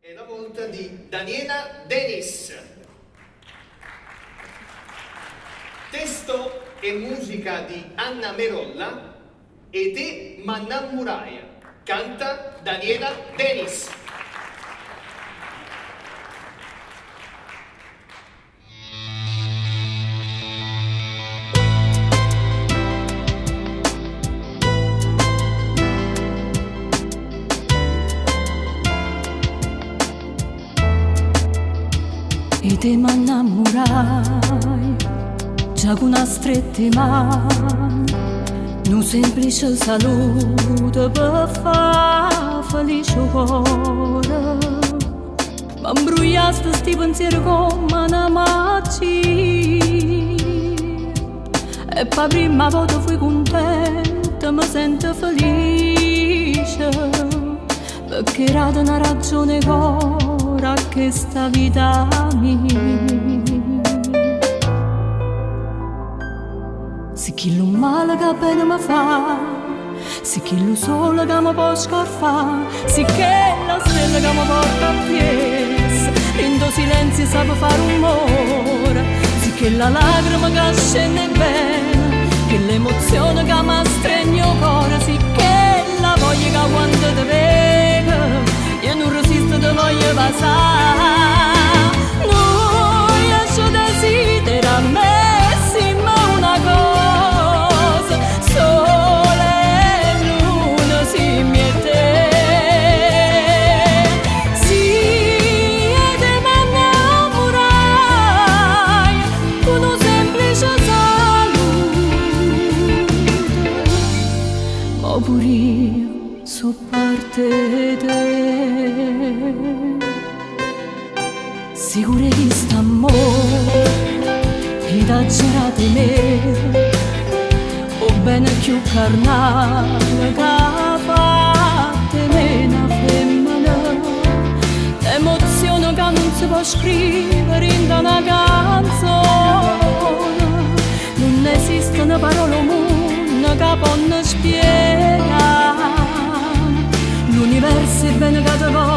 È la volta di Daniela Denis. Testo e musica di Anna Merolla ed è Mannamuraia. Canta Daniela Denis. E te m'innamorai già con una strette mani, un semplice saluto per far felice il cuore. M'embrugliaste sti pensieri come una macchina e per prima volta fui contenta, mi sento felice perché era una ragione ora che sta vita mia. Se chi lo male che bene mi fa, se chi lo sole che mi può scarfare, se che la stella che mi porta a piedi, in do silenzio sa fare rumore, se che la lacrima che scende bene, che l'emozione che mi stringe il cuore, se che la voglia che quando ti vedo io non resisto, te voglio passare. Noi lascio desidero a me una cosa, sole e luna si miete. Sì, e te m'innamorai con un semplice saluto, ma pure io so parte te. Sicura di st'amore ed azzerate me, o bene più carnale che fatte me una femmina. L'emozione che non si può scrivere in una canzone, non esiste una parola comune che può spiegare l'universo è bene che ti vuole.